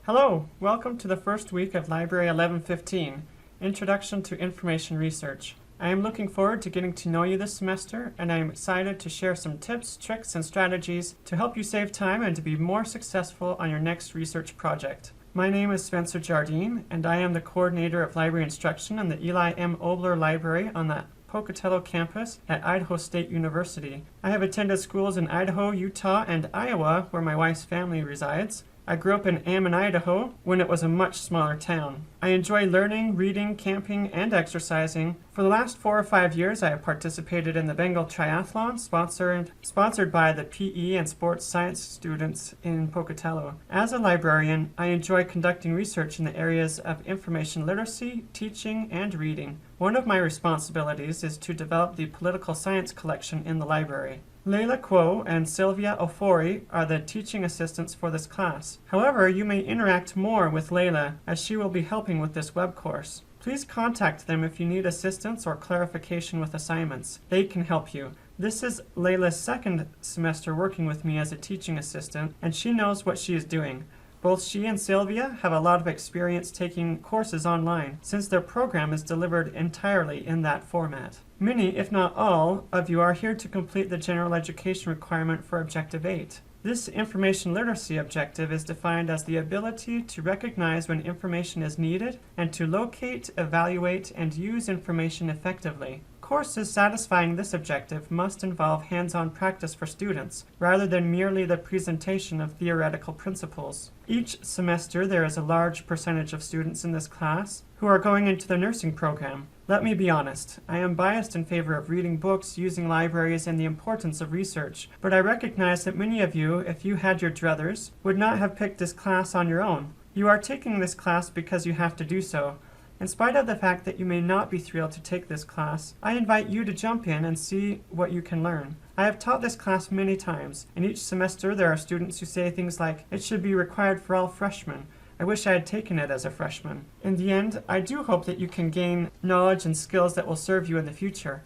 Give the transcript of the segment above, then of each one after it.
Hello, welcome to the first week of Library 1115, Introduction to Information Research. I am looking forward to getting to know you this semester, and I am excited to share some tips, tricks, and strategies to help you save time and to be more successful on your next research project. My name is Spencer Jardine, and I am the coordinator of library instruction in the Eli M. Obler Library on the Pocatello campus at Idaho State University. I have attended schools in Idaho, Utah, and Iowa, where my wife's family resides. I grew up in Ammon, Idaho, when it was a much smaller town. I enjoy learning, reading, camping, and exercising. For the last 4 or 5 years, I have participated in the Bengal Triathlon, sponsored by the PE and sports science students in Pocatello. As a librarian, I enjoy conducting research in the areas of information literacy, teaching, and reading. One of my responsibilities is to develop the political science collection in the library. Layla Kuo and Sylvia Ofori are the teaching assistants for this class. However, you may interact more with Layla as she will be helping with this web course. Please contact them if you need assistance or clarification with assignments. They can help you. This is Layla's second semester working with me as a teaching assistant, and she knows what she is doing. Both she and Sylvia have a lot of experience taking courses online, since their program is delivered entirely in that format. Many, if not all, of you are here to complete the general education requirement for Objective 8. This information literacy objective is defined as the ability to recognize when information is needed and to locate, evaluate, and use information effectively. Courses satisfying this objective must involve hands-on practice for students, rather than merely the presentation of theoretical principles. Each semester there is a large percentage of students in this class who are going into the nursing program. Let me be honest, I am biased in favor of reading books, using libraries, and the importance of research, but I recognize that many of you, if you had your druthers, would not have picked this class on your own. You are taking this class because you have to do so. In spite of the fact that you may not be thrilled to take this class, I invite you to jump in and see what you can learn. I have taught this class many times, and each semester there are students who say things like, "It should be required for all freshmen. I wish I had taken it as a freshman." In the end, I do hope that you can gain knowledge and skills that will serve you in the future.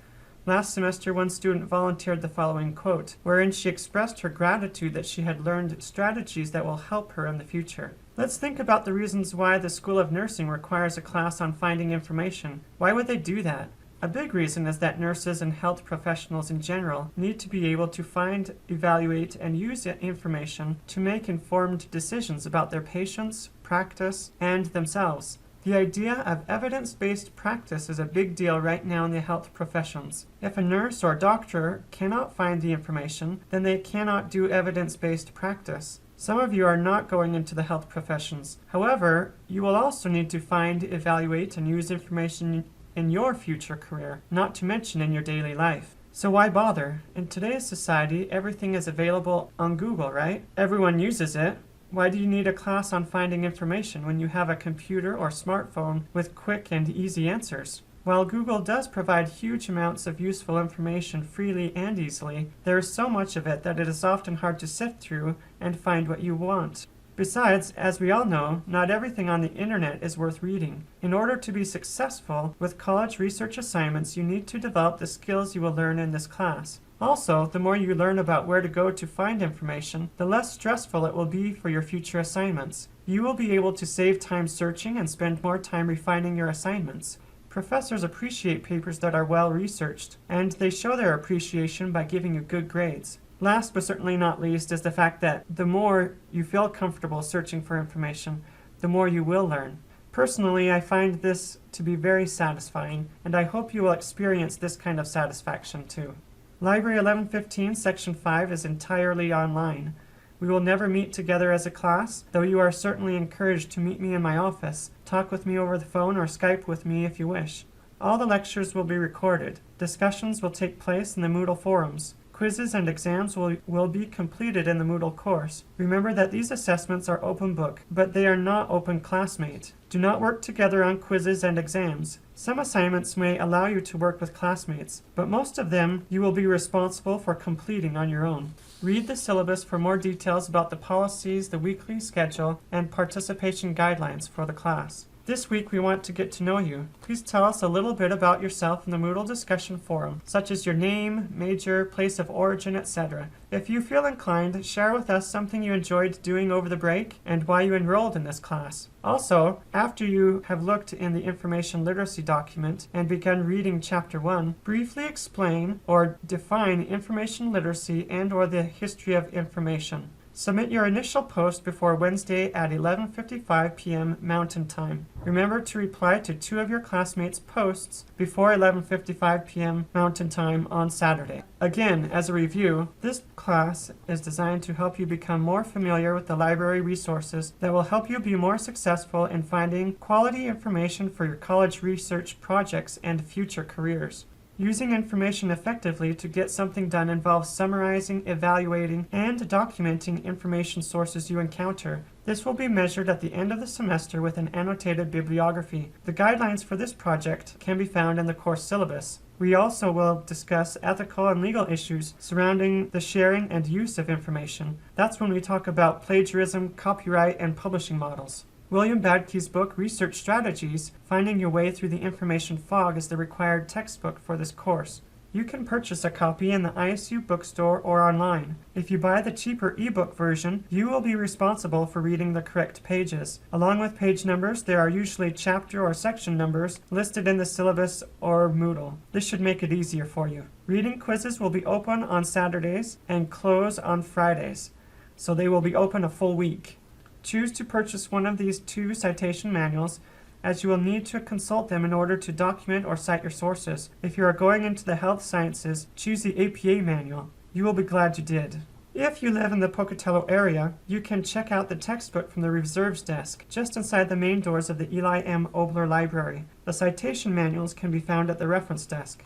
Last semester, one student volunteered the following quote, wherein she expressed her gratitude that she had learned strategies that will help her in the future. Let's think about the reasons why the School of Nursing requires a class on finding information. Why would they do that? A big reason is that nurses and health professionals in general need to be able to find, evaluate, and use information to make informed decisions about their patients, practice, and themselves. The idea of evidence-based practice is a big deal right now in the health professions. If a nurse or doctor cannot find the information, then they cannot do evidence-based practice. Some of you are not going into the health professions. However, you will also need to find, evaluate, and use information in your future career, not to mention in your daily life. So why bother? In today's society, everything is available on Google, right? Everyone uses it. Why do you need a class on finding information when you have a computer or smartphone with quick and easy answers? While Google does provide huge amounts of useful information freely and easily, there is so much of it that it is often hard to sift through and find what you want. Besides, as we all know, not everything on the internet is worth reading. In order to be successful with college research assignments, you need to develop the skills you will learn in this class. Also, the more you learn about where to go to find information, the less stressful it will be for your future assignments. You will be able to save time searching and spend more time refining your assignments. Professors appreciate papers that are well researched, and they show their appreciation by giving you good grades. Last but certainly not least is the fact that the more you feel comfortable searching for information, the more you will learn. Personally, I find this to be very satisfying, and I hope you will experience this kind of satisfaction too. Library 1115 Section 5 is entirely online. We will never meet together as a class, though you are certainly encouraged to meet me in my office, talk with me over the phone, or Skype with me if you wish. All the lectures will be recorded. Discussions will take place in the Moodle forums. Quizzes and exams will be completed in the Moodle course. Remember that these assessments are open book, but they are not open classmate. Do not work together on quizzes and exams. Some assignments may allow you to work with classmates, but most of them you will be responsible for completing on your own. Read the syllabus for more details about the policies, the weekly schedule, and participation guidelines for the class. This week we want to get to know you. Please tell us a little bit about yourself in the Moodle discussion forum, such as your name, major, place of origin, etc. If you feel inclined, share with us something you enjoyed doing over the break and why you enrolled in this class. Also, after you have looked in the information literacy document and begun reading Chapter 1, briefly explain or define information literacy and/or the history of information. Submit your initial post before Wednesday at 11:55 p.m. Mountain Time. Remember to reply to 2 of your classmates' posts before 11:55 p.m. Mountain Time on Saturday. Again, as a review, this class is designed to help you become more familiar with the library resources that will help you be more successful in finding quality information for your college research projects and future careers. Using information effectively to get something done involves summarizing, evaluating, and documenting information sources you encounter. This will be measured at the end of the semester with an annotated bibliography. The guidelines for this project can be found in the course syllabus. We also will discuss ethical and legal issues surrounding the sharing and use of information. That's when we talk about plagiarism, copyright, and publishing models. William Badke's book, Research Strategies, Finding Your Way Through the Information Fog, is the required textbook for this course. You can purchase a copy in the ISU bookstore or online. If you buy the cheaper ebook version, you will be responsible for reading the correct pages. Along with page numbers, there are usually chapter or section numbers listed in the syllabus or Moodle. This should make it easier for you. Reading quizzes will be open on Saturdays and close on Fridays, so they will be open a full week. Choose to purchase one of these 2 citation manuals, as you will need to consult them in order to document or cite your sources. If you are going into the health sciences, choose the APA manual. You will be glad you did. If you live in the Pocatello area, you can check out the textbook from the reserves desk, just inside the main doors of the Eli M. Obler Library. The citation manuals can be found at the reference desk.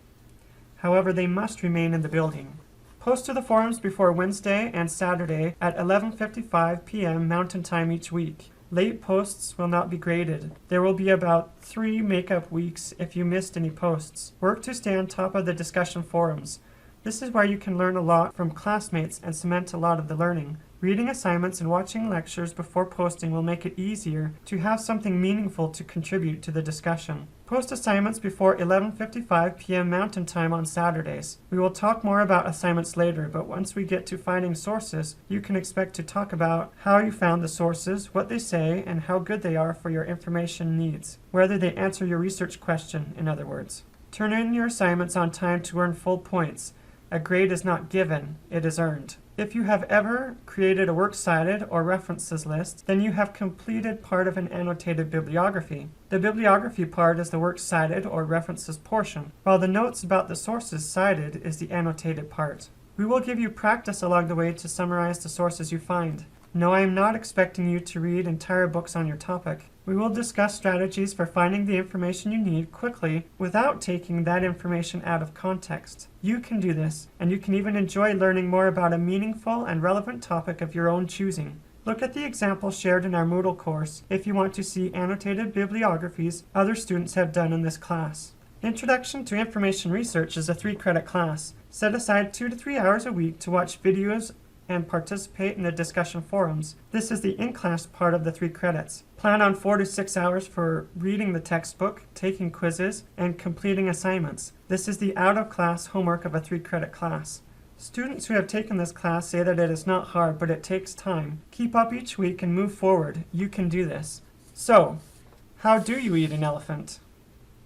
However, they must remain in the building. Post to the forums before Wednesday and Saturday at 11:55 p.m. Mountain Time each week. Late posts will not be graded. There will be about 3 makeup weeks if you missed any posts. Work to stay on top of the discussion forums. This is where you can learn a lot from classmates and cement a lot of the learning. Reading assignments and watching lectures before posting will make it easier to have something meaningful to contribute to the discussion. Post assignments before 11:55 p.m. Mountain Time on Saturdays. We will talk more about assignments later, but once we get to finding sources, you can expect to talk about how you found the sources, what they say, and how good they are for your information needs. Whether they answer your research question, in other words. Turn in your assignments on time to earn full points. A grade is not given, it is earned. If you have ever created a works cited or references list, then you have completed part of an annotated bibliography. The bibliography part is the works cited or references portion, while the notes about the sources cited is the annotated part. We will give you practice along the way to summarize the sources you find. No, I am not expecting you to read entire books on your topic. We will discuss strategies for finding the information you need quickly without taking that information out of context. You can do this, and you can even enjoy learning more about a meaningful and relevant topic of your own choosing. Look at the examples shared in our Moodle course if you want to see annotated bibliographies other students have done in this class. Introduction to Information Research is a 3-credit class. Set aside 2 to 3 hours a week to watch videos and participate in the discussion forums. This is the in-class part of the 3 credits. Plan on 4 to 6 hours for reading the textbook, taking quizzes, and completing assignments. This is the out-of-class homework of a 3-credit class. Students who have taken this class say that it is not hard, but it takes time. Keep up each week and move forward. You can do this. So, how do you eat an elephant?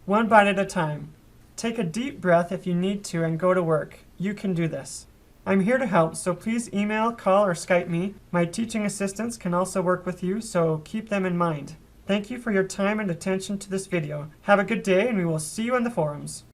1 bite at a time. Take a deep breath if you need to and go to work. You can do this. I'm here to help, so please email, call, or Skype me. My teaching assistants can also work with you, so keep them in mind. Thank you for your time and attention to this video. Have a good day, and we will see you in the forums.